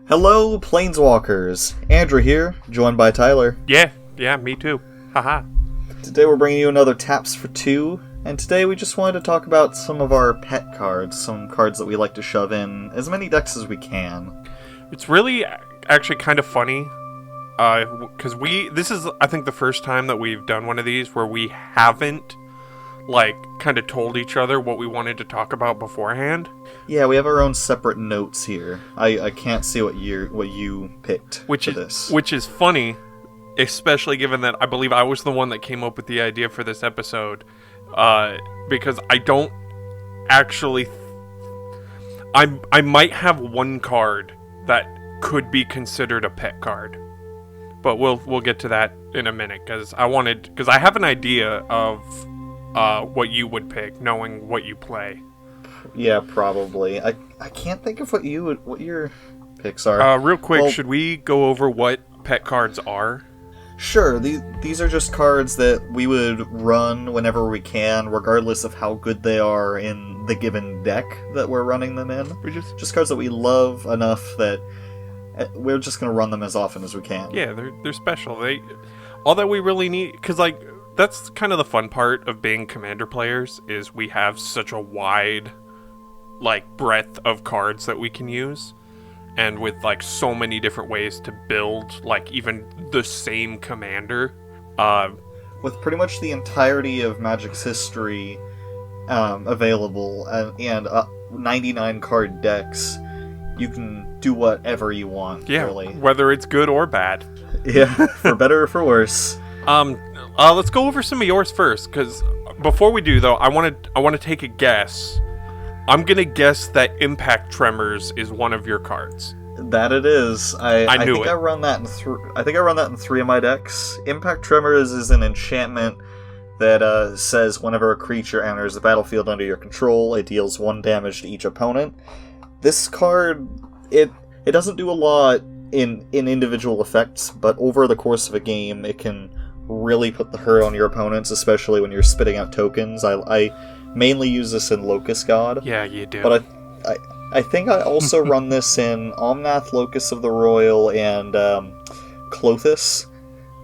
Hello, Planeswalkers. Andrew here, joined by Tyler. Yeah, me too. Haha. Today we're bringing you another Taps for Two, and today we just wanted to talk about some of our pet cards, some cards that we like to shove in as many decks as we can. It's really actually kind of funny, because this is, I think, the first time that we've done one of these where we haven't, kind of told each other what we wanted to talk about beforehand. Yeah, we have our own separate notes here. I can't see what you picked for this. Which is funny, especially given that I believe I was the one that came up with the idea for this episode, because I don't actually... I might have one card that could be considered a pet card, but we'll get to that in a minute, because I have an idea of what you would pick, knowing what you play. Yeah, probably. I can't think of what your picks are. Real quick, should we go over what pet cards are? Sure, these are just cards that we would run whenever we can, regardless of how good they are in the given deck that we're running them in. Just cards that we love enough that we're just going to run them as often as we can. Yeah, they're special. All that we really need, because that's kind of the fun part of being Commander players, is we have such a wide breadth of cards that we can use, and with so many different ways to build even the same commander, with pretty much the entirety of Magic's history available, and 99 card decks, you can do whatever you want. Yeah, really. Whether it's good or bad. Yeah, for better or for worse. Let's go over some of yours first, because before we do, though, I want to take a guess. I'm gonna guess that Impact Tremors is one of your cards. That it is. I knew think it. I run that in 3 of my decks. Impact Tremors is an enchantment that says whenever a creature enters the battlefield under your control, it deals 1 damage to each opponent. This card, it doesn't do a lot in individual effects, but over the course of a game, it can really put the hurt on your opponents, especially when you're spitting out tokens. I mainly use this in Locust God. Yeah, you do. But I think I also run this in Omnath, Locust of the Royal, and Klothys.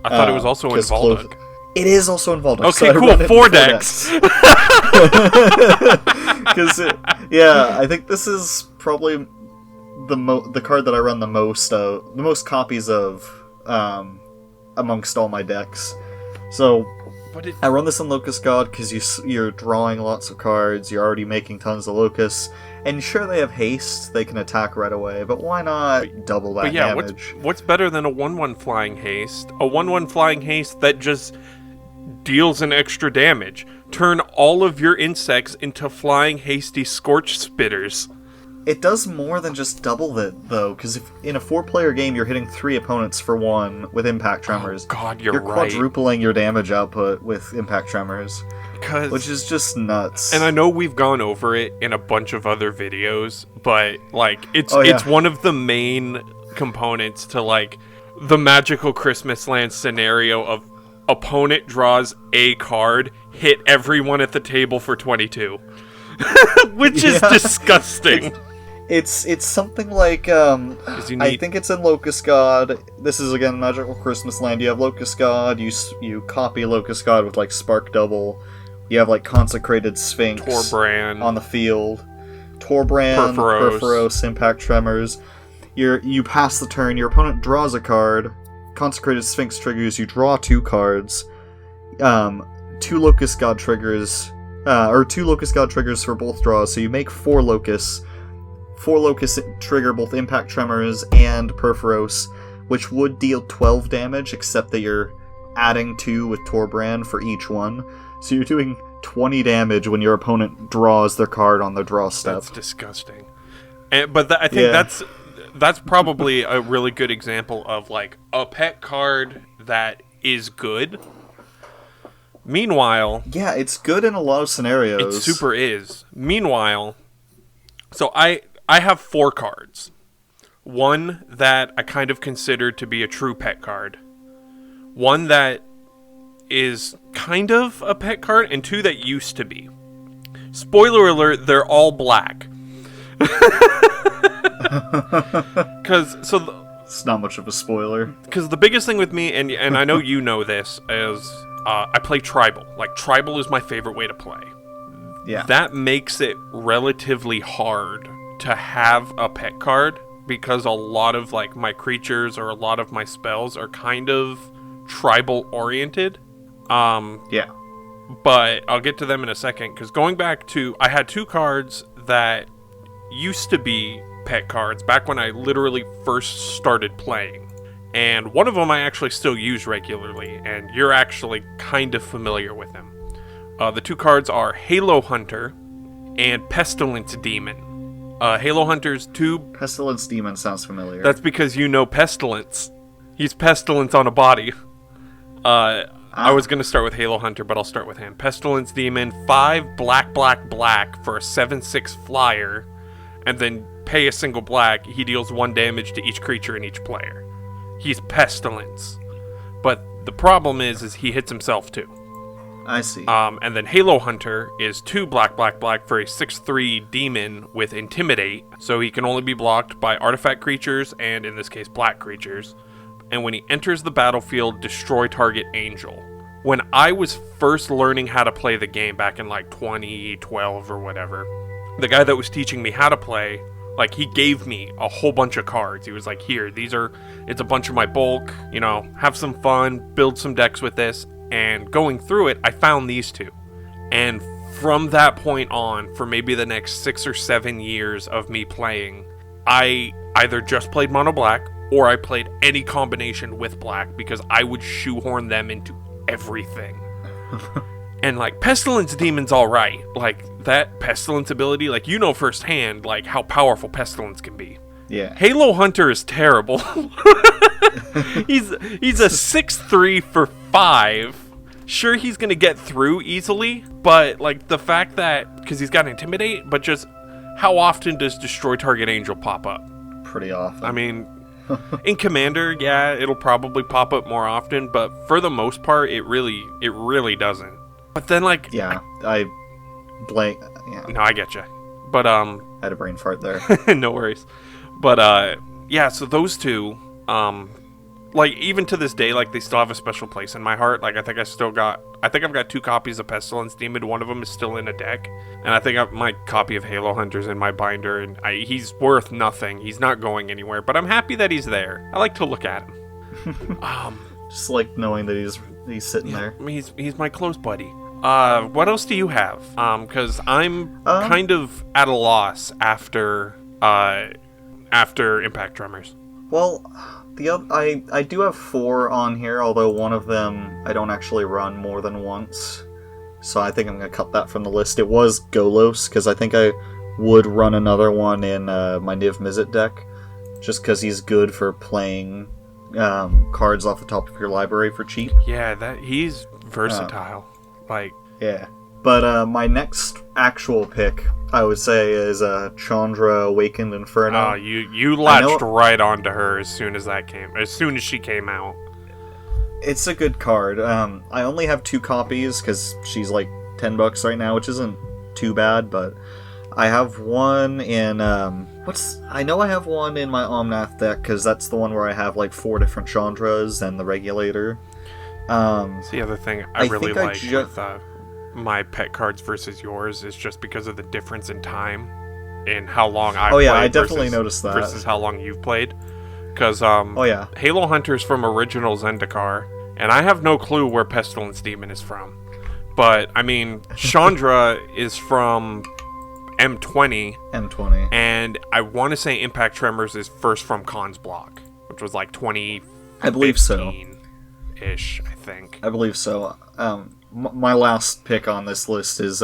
I thought it was also in Valduk. It is also in Valduk. Okay, so cool. 4 decks. I think this is probably the card that I run the most copies of amongst all my decks. So I run this in Locust God because you're drawing lots of cards, you're already making tons of Locusts, and sure, they have haste, they can attack right away, but why not double that damage? What's better than a 1/1 flying haste? A 1/1 flying haste that just deals an extra damage. Turn all of your insects into flying hasty Scorch Spitters. It does more than just double that, though, because if in a 4-player game you're hitting 3 opponents for 1 with Impact Tremors, oh God, you're right. quadrupling your damage output with Impact Tremors, which is just nuts. And I know we've gone over it in a bunch of other videos, but it's one of the main components to the magical Christmas land scenario of opponent draws a card, hit everyone at the table for 22. Which is disgusting. It's something like, I think it's in Locust God. This is, again, Magical Christmas Land. You have Locust God, you copy Locust God with, Spark Double. You have, Consecrated Sphinx Torbrand on the field. Torbrand, Perforos, Impact Tremors. You pass the turn, your opponent draws a card. Consecrated Sphinx triggers, you draw 2 cards. 2 Locust God triggers... or 2 Locust God triggers for both draws, so you make 4 Locusts. 4 Locusts trigger both Impact Tremors and Perforos, which would deal 12 damage, except that you're adding 2 with Torbrand for each one. So you're doing 20 damage when your opponent draws their card on the draw step. That's disgusting. But I think that's probably a really good example of, a pet card that is good. Meanwhile... Yeah, it's good in a lot of scenarios. It super is. Meanwhile, so I have 4 cards. 1 that I kind of consider to be a true pet card. 1 that is kind of a pet card, and 2 that used to be. Spoiler alert, they're all black. Because it's not much of a spoiler. Because the biggest thing with me, and I know you know this, is I play tribal. Like, tribal is my favorite way to play. Yeah. That makes it relatively hard to have a pet card, because a lot of, like, my creatures or a lot of my spells are kind of tribal-oriented. Yeah. But I'll get to them in a second, because going back to... I had 2 cards that used to be pet cards back when I literally first started playing. And one of them I actually still use regularly, and you're actually kind of familiar with them. The 2 cards are Halo Hunter and Pestilence Demon. Halo Hunter's 2... Pestilence Demon sounds familiar. That's because you know Pestilence. He's Pestilence on a body. I was going to start with Halo Hunter, but I'll start with him. Pestilence Demon, 5 black for a 7/6 flyer, and then pay a single black. He deals 1 damage to each creature and each player. He's Pestilence. But the problem is he hits himself too. I see. And then Halo Hunter is 2 black for a 6/3 demon with Intimidate, so he can only be blocked by artifact creatures, and in this case, black creatures. And when he enters the battlefield, destroy target angel. When I was first learning how to play the game back in like 2012 or whatever, the guy that was teaching me how to play, like, he gave me a whole bunch of cards. He was like, here, it's a bunch of my bulk, have some fun, build some decks with this. And going through it, I found these 2. And from that point on, for maybe the next 6 or 7 years of me playing, I either just played mono black, or I played any combination with black, because I would shoehorn them into everything. And, like, Pestilence Demon's alright. Like, that Pestilence ability, like, firsthand, like, how powerful Pestilence can be. Yeah. Halo Hunter is terrible. He's a 6/3 for 5. Sure, he's gonna get through easily, but, like, the fact that... Because he's got Intimidate, but just... How often does Destroy Target Angel pop up? Pretty often. I mean... In Commander, yeah, it'll probably pop up more often, but for the most part, it really doesn't. But then, like... Yeah, I blank... Yeah. No, I get you. But, I had a brain fart there. No worries. But, yeah, so those 2, like, even to this day, like, they still have a special place in my heart. Like, I think I've got 2 copies of Pestilence Demon. One of them is still in a deck. And I think my copy of Halo Hunter's in my binder, and he's worth nothing. He's not going anywhere, but I'm happy that he's there. I like to look at him. Just like knowing that he's sitting there. I mean, he's my close buddy. What else do you have? Because I'm kind of at a loss after Impact Tremors. Well, I do have 4 on here, although one of them I don't actually run more than once. So I think I'm going to cut that from the list. It was Golos, because I think I would run another one in my Niv Mizzet deck, just because he's good for playing cards off the top of your library for cheap. Yeah, he's versatile. Yeah. But my next actual pick, I would say, is Chandra Awakened Inferno. Oh, you latched right onto her as soon as she came out. It's a good card. I only have 2 copies because she's like $10 right now, which isn't too bad. But I have one in I know I have one in my Omnath deck, because that's the one where I have like 4 different Chandras and the Regulator. It's the other thing I really like with my pet cards versus yours is just because of the difference in time and how long I've played. I definitely noticed that. Versus how long you've played. Because Halo Hunter's from original Zendikar, and I have no clue where Pestilence Demon is from. But, I mean, Chandra is from M20. M20. And I want to say Impact Tremors is first from Khan's block, which was like 2015. I believe so. Ish, I think. I believe so. My last pick on this list is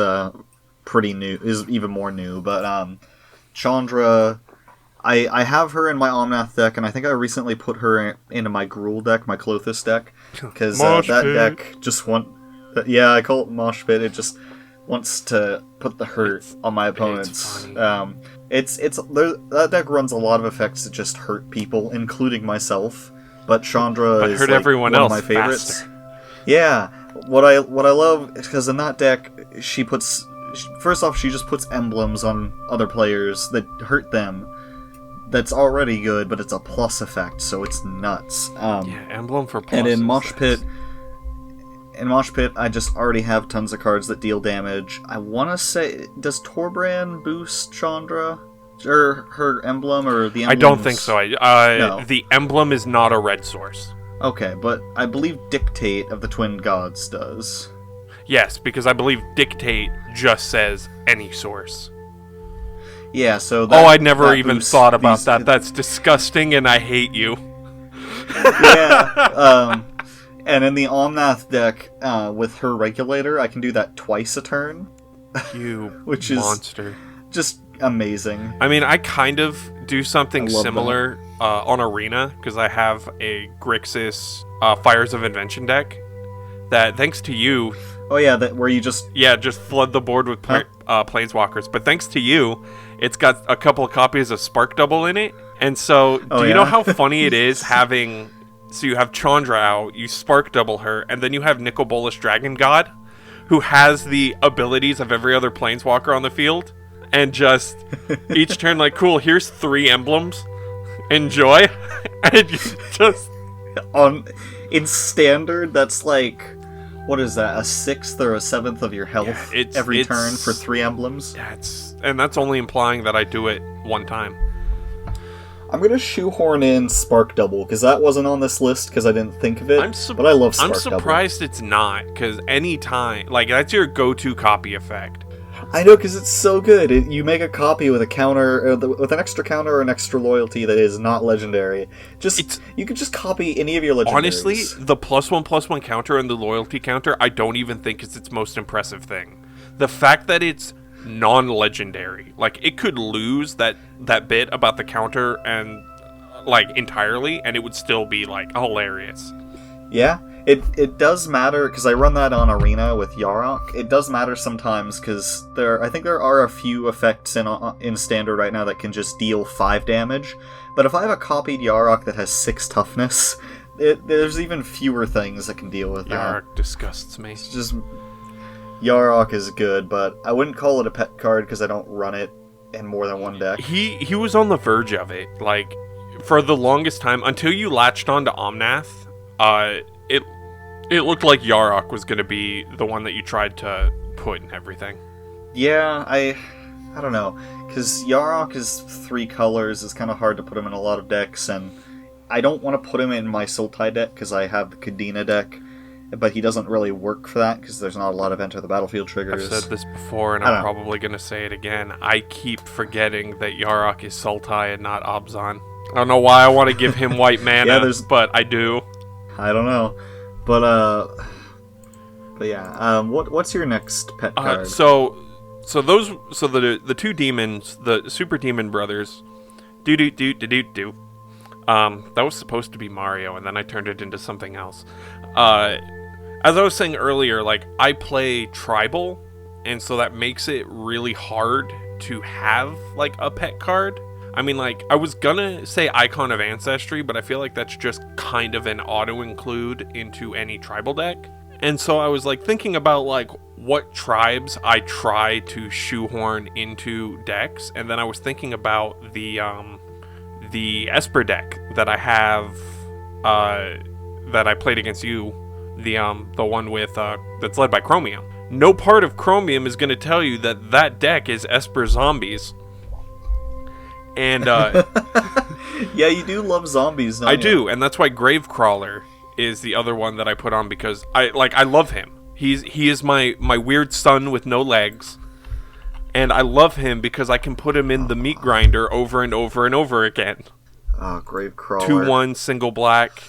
pretty new, is even more new, but Chandra, I have her in my Omnath deck, and I think I recently put her into my Gruul deck, my Klothys deck, because that deck just I call it Mosh Pit. It just wants to put the hurt on my opponents. That deck runs a lot of effects that just hurt people, including myself. But Chandra is hurt like everyone one else of my favorites. faster. Yeah, what I love is because in that deck she first off, she just puts emblems on other players that hurt them. That's already good, but it's a plus effect, so it's nuts. Emblem for plus. And in Mosh Pit, I just already have tons of cards that deal damage. I want to say, does Torbran boost Chandra? Or her emblem, or the emblem? I don't think so. No. The emblem is not a red source. Okay, but I believe Dictate of the Twin Gods does. Yes, because I believe Dictate just says any source. Yeah, so I never even thought about that. That's disgusting, and I hate you. Yeah. And in the Omnath deck, with her Regulator, I can do that twice a turn. You which monster. Is just amazing. I mean, I kind of do something similar on Arena, because I have a Grixis Fires of Invention deck that, thanks to you... Oh yeah, where you just... Yeah, just flood the board with Planeswalkers. But thanks to you, it's got a couple of copies of Spark Double in it. And so, do you know how funny it is having... So you have Chandra out, you Spark Double her, and then you have Nicol Bolas Dragon God, who has the abilities of every other Planeswalker on the field. And just, each turn, like, cool, here's 3 emblems. Enjoy. And you just... In Standard, that's like... What is that? A 6th or a 7th of your health every turn for 3 emblems? Yeah, and that's only implying that I do it one time. I'm gonna shoehorn in Spark Double, because that wasn't on this list because I didn't think of it, but I love Spark Double. I'm surprised it's not, because any time... Like, that's your go-to copy effect. I know, because it's so good. You make a copy with a counter, with an extra counter or an extra loyalty that is not legendary. You could just copy any of your legendaries. Honestly, the +1/+1 counter and the loyalty counter, I don't even think is its most impressive thing. The fact that it's non-legendary, like, it could lose that bit about the counter and like entirely, and it would still be like hilarious. Yeah. It does matter, because I run that on Arena with Yarok. It does matter sometimes, because I think there are a few effects in Standard right now that can just deal 5 damage. But if I have a copied Yarok that has 6 toughness, there's even fewer things that can deal with that. Yarok disgusts me. It's just... Yarok is good, but I wouldn't call it a pet card, because I don't run it in more than one deck. He was on the verge of it, like, for the longest time, until you latched onto Omnath. It looked like Yarok was going to be the one that you tried to put in everything. Yeah, I don't know. Because Yarok is 3 colors, it's kind of hard to put him in a lot of decks, and I don't want to put him in my Sultai deck, because I have the Kadena deck, but he doesn't really work for that, because there's not a lot of Enter the Battlefield triggers. I've said this before, and I'm probably going to say it again. I keep forgetting that Yarok is Sultai and not Abzan. I don't know why I want to give him white mana, but I do. I don't know. But yeah, what's your next pet card? So the 2 demons, the Super Demon Brothers, that was supposed to be Mario, and then I turned it into something else. As I was saying earlier, like, I play Tribal, and so that makes it really hard to have, like, a pet card. I mean, like, I was gonna say Icon of Ancestry, but I feel like that's just kind of an auto-include into any tribal deck. And so I was, like, thinking about, like, what tribes I try to shoehorn into decks, and then I was thinking about the Esper deck that I have, that I played against you, the one with, that's led by Chromium. No part of Chromium is gonna tell you that deck is Esper Zombies. And yeah, you do love zombies, don't you? I do, and that's why Gravecrawler is the other one that I put on, because I love him. He is my weird son with no legs, and I love him because I can put him in the meat grinder over and over and over again. Oh, Gravecrawler. 2/1 single black,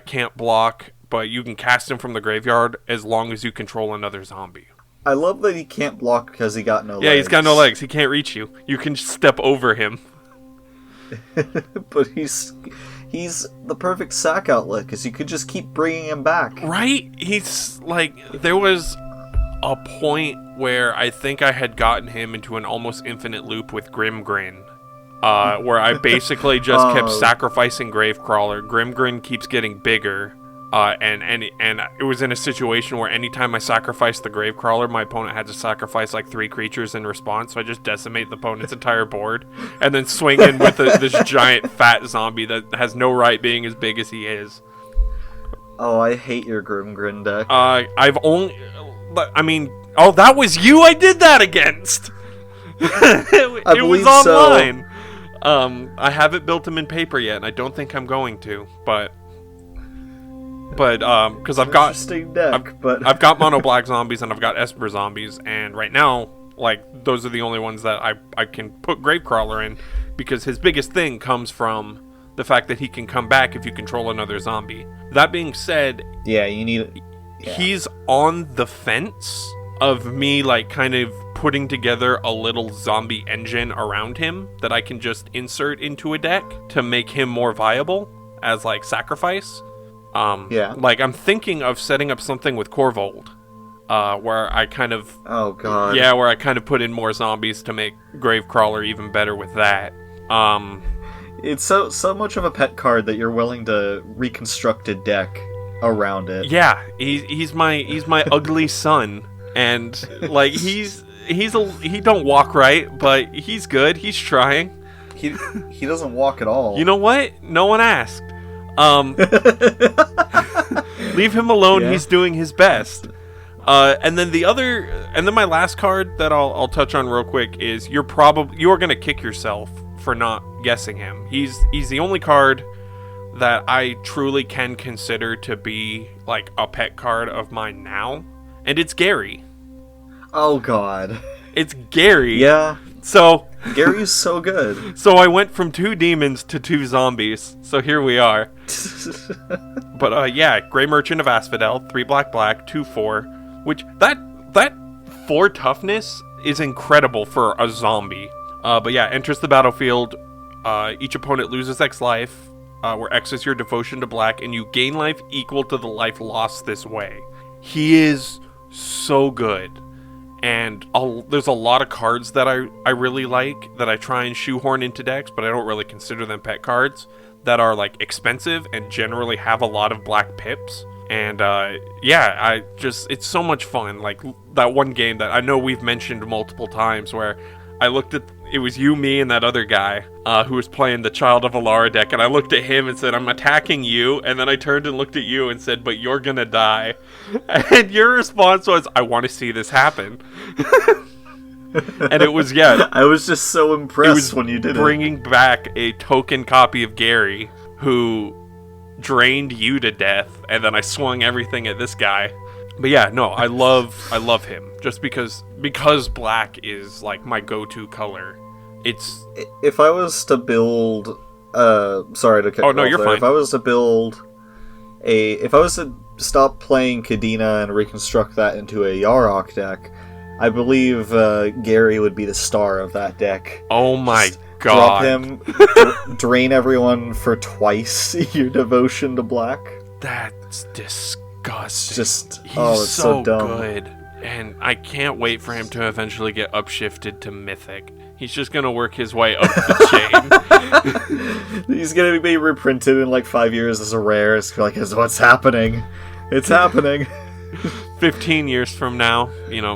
can't block, but you can cast him from the graveyard as long as you control another zombie. I love that he can't block because he got no legs. Yeah, he's got no legs. He can't reach you. You can just step over him. But he's the perfect sack outlet, because you could just keep bringing him back. Right? He's like, there was a point where I think I had gotten him into an almost infinite loop with Grimgrin, where I basically just kept sacrificing Gravecrawler. Grimgrin keeps getting bigger, And it was in a situation where anytime I sacrificed the Gravecrawler, my opponent had to sacrifice like 3 creatures in response. So I just decimate the opponent's entire board, and then swing in with this giant fat zombie that has no right being as big as he is. Oh, I hate your Grimgrin deck. Oh, that was you I did that against. It was online. So. I haven't built them in paper yet, and I don't think I'm going to, but because I've got mono black zombies and I've got Esper zombies, and right now, like, those are the only ones that I can put Gravecrawler in, because his biggest thing comes from the fact that he can come back if you control another zombie. That being said, he's on the fence of me, like, kind of putting together a little zombie engine around him that I can just insert into a deck to make him more viable as, like, sacrifice. Like, I'm thinking of setting up something with Corvold, where I kind of... Oh, God. Yeah, where I kind of put in more zombies to make Gravecrawler even better with that. It's so much of a pet card that you're willing to reconstruct a deck around it. Yeah, he's my ugly son, and, like, he don't walk right, but he's good. He's trying. He doesn't walk at all. You know what? No one asked. Leave him alone. Yeah. He's doing his best. And then my last card that I'll touch on real quick is you're gonna kick yourself for not guessing him. He's the only card that I truly can consider to be like a pet card of mine now, and it's Gary. Oh, God. It's Gary. Yeah. So Gary's so good. So I went from 2 demons to 2 zombies. So here we are. But yeah, Grey Merchant of Asphodel, 3 black, 2/4, which that 4 toughness is incredible for a zombie. But yeah, enters the battlefield. Each opponent loses X life, where X is your devotion to black, and you gain life equal to the life lost this way. He is so good. And there's a lot of cards that I really like that I try and shoehorn into decks, but I don't really consider them pet cards, that are like expensive and generally have a lot of black pips. And yeah, it's so much fun. Like that one game that I know we've mentioned multiple times where I looked at, it was you, me, and that other guy who was playing the Child of Alara deck, and I looked at him and said, I'm attacking you, and then I turned and looked at you and said, but you're gonna die. And your response was, I want to see this happen. And it was, yeah. I was just so impressed when you did it. Bringing back a token copy of Gary, who drained you to death, and then I swung everything at this guy. But yeah, no, I love him just because black is like my go-to color. It's if I was to build sorry to cut Oh no, you're fine. If I was to stop playing Kadena and reconstruct that into a Yarok deck, I believe Gary would be the star of that deck. Oh my god. Drop him, drain everyone for twice your devotion to black. That's disgusting. Just He's it's so dumb. Good, and I can't wait for him to eventually get upshifted to Mythic. He's just gonna work his way up the chain. He's gonna be reprinted in like 5 years as a rare. It's like, what's happening? It's happening. 15 years from now,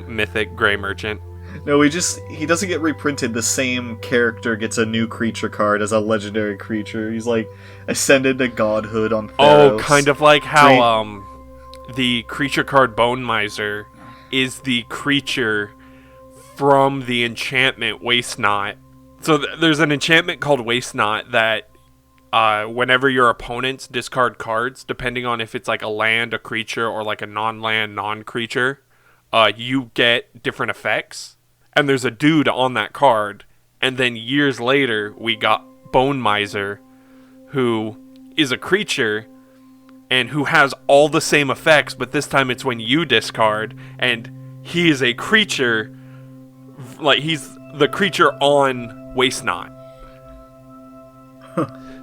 Mythic Grey Merchant. No, he doesn't get reprinted. The same character gets a new creature card as a legendary creature. He's like ascended to godhood on Theros. Oh, kind of like how the creature card Bone Miser is the creature from the enchantment Waste Not. So there's an enchantment called Waste Not that whenever your opponents discard cards, depending on if it's like a land, a creature, or like a non-land, non-creature, you get different effects. And there's a dude on that card. And then years later, we got Bone Miser, who is a creature and who has all the same effects, but this time it's when you discard, and he is a creature, like he's the creature on Waste Not.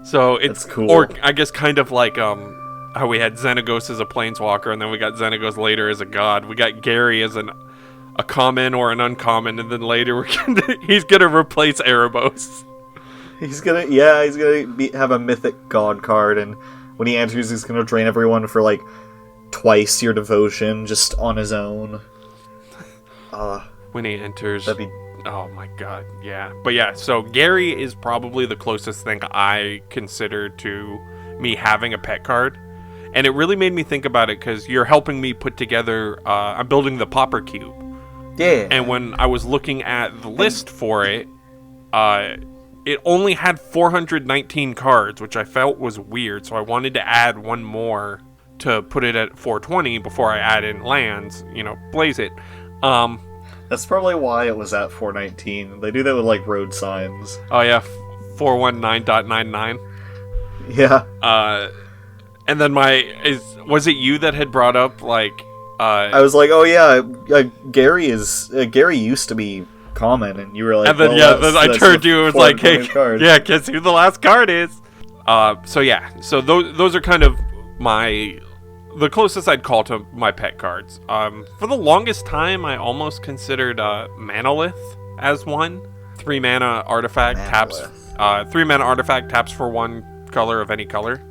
So it's cool. Or I guess kind of like how we had Xenagos as a planeswalker, and then we got Xenagos later as a god. We got Gary as a common or an uncommon, and then later he's gonna replace Erebos. He's gonna have a mythic god card, and when he enters, he's gonna drain everyone for, like, twice your devotion, just on his own. When he enters... That'd be... Oh my god, yeah. But yeah, so Gary is probably the closest thing I consider to me having a pet card. And it really made me think about it, because you're helping me put together... I'm building the Pauper Cube. Yeah. And when I was looking at the list for it, it only had 419 cards, which I felt was weird, so I wanted to add one more to put it at 420 before I add in lands, blaze it. That's probably why it was at 419. They do that with, like, road signs. Oh yeah, 419.99. Yeah. And then was it you that had brought up, like... I was like, oh yeah, Gary used to be common, and you were like, and then then I turned to you and was like, hey, yeah, guess who the last card is? So those are kind of the closest I'd call to my pet cards. For the longest time, I almost considered Manilith as one. 3 mana artifact taps. 3 mana artifact taps for 1 color of any color.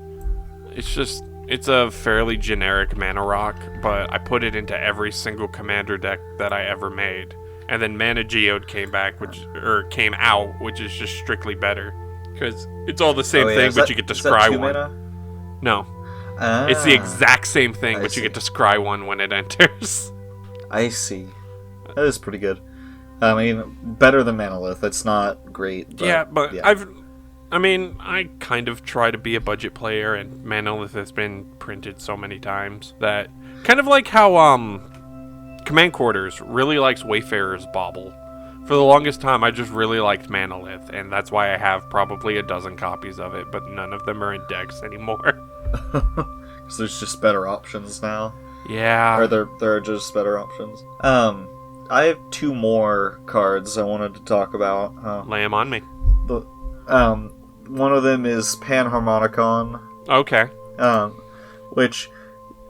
It's a fairly generic mana rock, but I put it into every single commander deck that I ever made. And then Mana Geode came out, which is just strictly better. Because it's all the same thing, but you get to scry one. Mana? No. It's the exact same thing, but you get to scry one when it enters. I see. That is pretty good. I mean, better than Manilith. It's not great. But, yeah. I kind of try to be a budget player, and Manilith has been printed so many times that... Kind of like how, Command Quarters really likes Wayfarer's Bauble. For the longest time, I just really liked Manilith, and that's why I have probably a dozen copies of it, but none of them are in decks anymore. Because there's just better options now. Yeah. Or there are just better options. I have 2 more cards I wanted to talk about. Lay them on me. One of them is Harmonicon. Okay. Which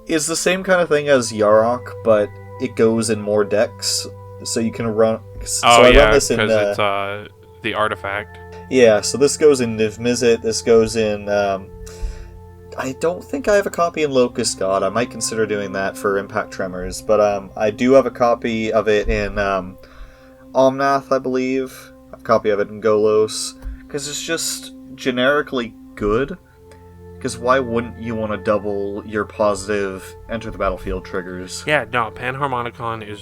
is the same kind of thing as Yarok, but it goes in more decks, so you can run... I run this in... because it's the artifact. Yeah, so this goes in Niv Mizzet, this goes in... I don't think I have a copy in Locust God. I might consider doing that for Impact Tremors, but I do have a copy of it in Omnath, I believe. I have a copy of it in Golos, because it's just generically good. Because why wouldn't you want to double your positive enter the battlefield triggers? Yeah, no, Panharmonicon is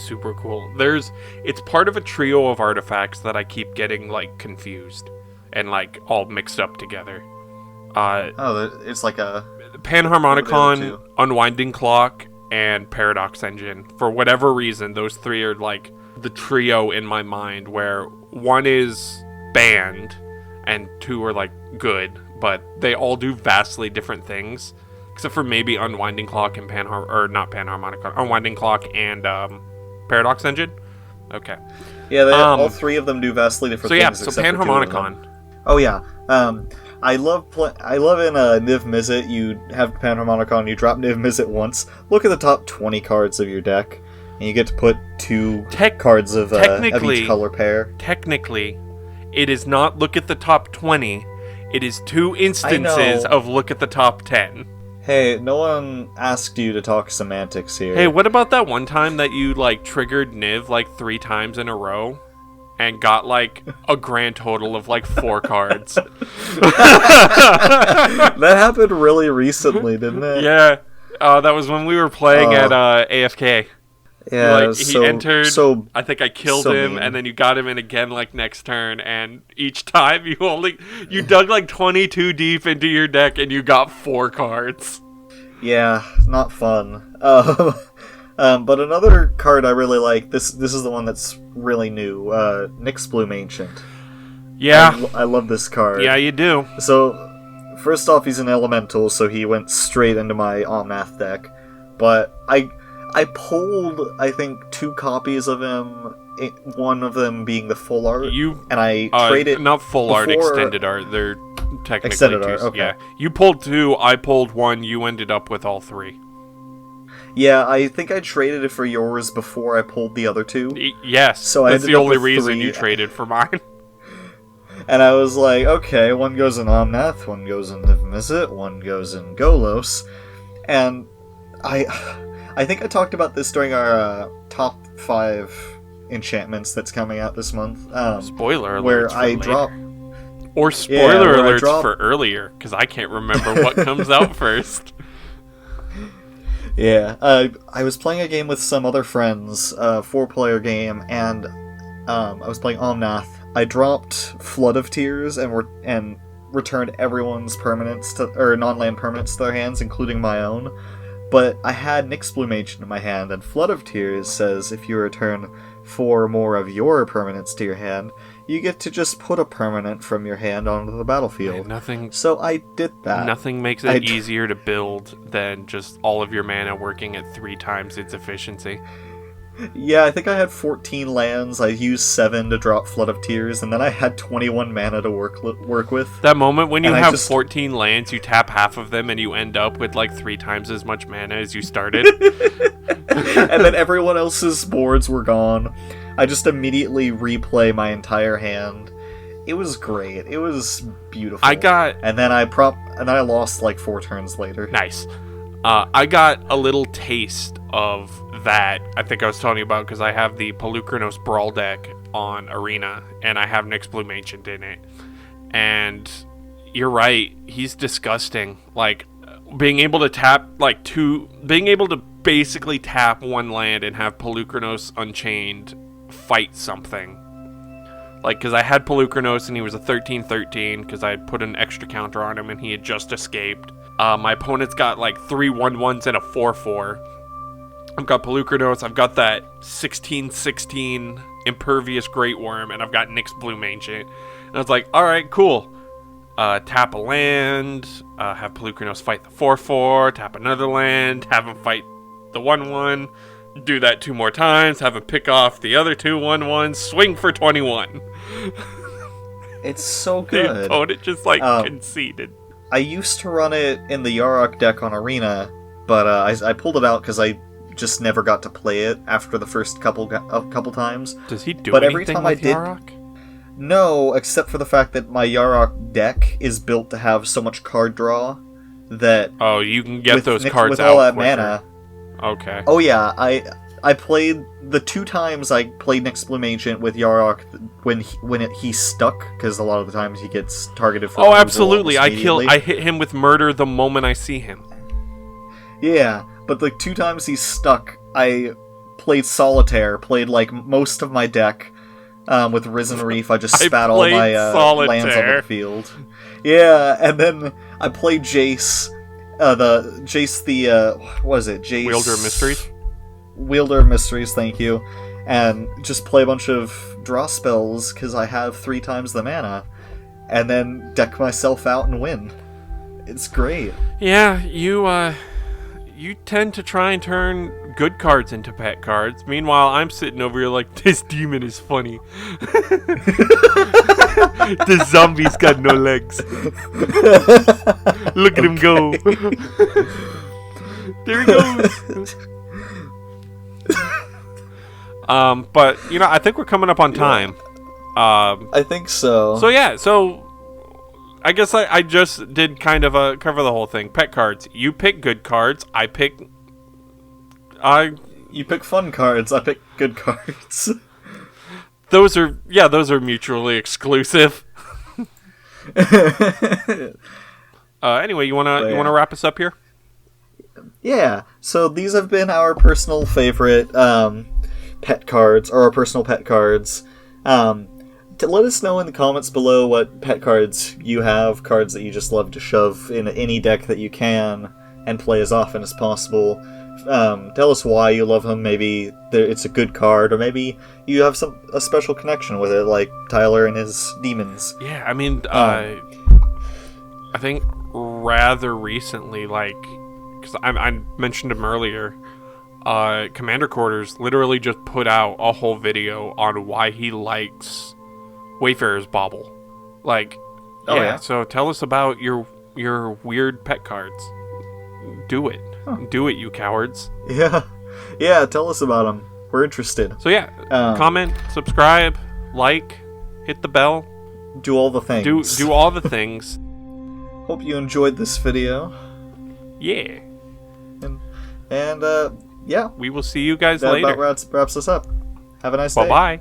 super cool. It's part of a trio of artifacts that I keep getting, like, confused and, like, all mixed up together. It's like a... Panharmonicon, Unwinding Clock, and Paradox Engine. For whatever reason, those 3 are, like, the trio in my mind, where 1 is banned, and 2 are, like, good. But they all do vastly different things, except for maybe Unwinding Clock and Unwinding Clock and Paradox Engine. Okay. Yeah, all 3 of them do vastly different things. So Panharmonicon. Oh yeah. I love in Niv Mizzet. You have Panharmonicon. You drop Niv Mizzet once. Look at the top 20 cards of your deck, and you get to put 2 cards of each color pair. Technically, it is not look at the top 20. It is 2 instances of look at the top 10. Hey, no one asked you to talk semantics here. Hey, what about that one time that you, like, triggered Niv, like, 3 times in a row? And got, like, a grand total of, like, 4 cards. That happened really recently, didn't it? Yeah. That was when we were playing at AFK. Yeah, like, he entered, I think I killed him, and then you got him in again, like, next turn, and each time you dug, like, 22 deep into your deck, and you got 4 cards. Yeah, not fun. But another card I really like, this is the one that's really new, Nyx Bloom Ancient. Yeah. I love this card. Yeah, you do. So, first off, he's an elemental, so he went straight into my Omnath deck, but I pulled, I think, 2 copies of him, one of them being the full art, and I traded... Not full art, extended art. They're technically extended art, okay. Yeah. You pulled 2, I pulled 1, you ended up with all 3. Yeah, I think I traded it for yours before I pulled the other 2. Yes, so that's the only reason you traded for mine. And I was like, okay, one goes in Omnath, one goes in Niv-Mizzet, one goes in Golos. And I think I talked about this during our top 5 enchantments that's coming out this month. Spoiler alerts where for I later. drop... Or spoiler alerts for earlier, because I can't remember what comes out first. Yeah, I was playing a game with some other friends, a 4-player game, and I was playing Omnath. I dropped Flood of Tears and returned everyone's permanents or non-land permanents to their hands, including my own. But I had Nyx Bloom Ancient in my hand, and Flood of Tears says if you return 4 more of your permanents to your hand, you get to just put a permanent from your hand onto the battlefield. So I did that. Nothing makes it easier to build than just all of your mana working at 3 times its efficiency. Yeah, I think I had 14 lands. I used 7 to drop Flood of Tears, and then I had 21 mana to work with. That moment when you have 14 lands, you tap half of them, and you end up with like 3 times as much mana as you started. And then everyone else's boards were gone. I just immediately replay my entire hand. It was great. It was beautiful. And then I lost like 4 turns later. Nice. I got a little taste of that. I think I was telling you about because I have the Polukranos Brawl deck on Arena, and I have Nyx Bloom Ancient in it. And you're right, he's disgusting. Like, being able to tap being able to basically tap 1 land and have Polukranos Unchained fight something. Like, because I had Polukranos and he was a 13/13 because I had put an extra counter on him and he had just escaped. My opponent's got like 3 1/1s and a 4/4. I've got Polukranos, I've got that 16/16 Impervious Great Worm, and I've got Nyx Bloom Ancient. And I was like, alright, cool. Tap a land, have Polukranos fight the 4/4, tap another land, have him fight the 1/1, do that 2 more times, have him pick off the other 2 1/1s, swing for 21. It's so good. The opponent just conceded. I used to run it in the Yarok deck on Arena, but I pulled it out because I just never got to play it after the first couple times. Does he do anything every time with Yarok? No, except for the fact that my Yarok deck is built to have so much card draw that... Oh, you can get those cards with out all that quicker. mana. Okay. Oh yeah, I played... The 2 times I played Nyx Bloom Ancient with Yarok when he's stuck, because a lot of the times he gets targeted for... Oh, absolutely. I hit him with murder the moment I see him. Yeah, but the 2 times he's stuck, I played Solitaire, played like most of my deck... with Risen Reef, I just spat all my lands on the field. Yeah, and then I played Jace. What is it? Jace... Wielder of Mysteries? Wielder of Mysteries, thank you. And just play a bunch of draw spells, because I have 3 times the mana. And then deck myself out and win. It's great. Yeah, you tend to try and turn good cards into pet cards. Meanwhile, I'm sitting over here like, this demon is funny. The zombie's got no legs. Look at him go. There he goes. But, I think we're coming up on time. I think so. So I guess I just did kind of cover the whole thing. Pet cards. You pick good cards. You pick fun cards. I pick good cards. Those are mutually exclusive. Anyway, you wanna wrap us up here? Yeah. So these have been our personal favorite pet cards, or our personal pet cards. Let us know in the comments below what pet cards you have, cards that you just love to shove in any deck that you can and play as often as possible. Tell us why you love them. Maybe it's a good card, or maybe you have a special connection with it, like Tyler and his demons. Yeah, I mean, I think rather recently, because I mentioned him earlier, Commander Quarters literally just put out a whole video on why he likes Wayfarer's Bauble. Yeah. So tell us about your weird pet cards. Do it. Huh. Do it, you cowards. Yeah, tell us about them. We're interested. So yeah, comment, subscribe, hit the bell. Do all the things. Do all the things. Hope you enjoyed this video. Yeah. And yeah. We will see you guys later. That about wraps us up. Have a nice day. Bye-bye.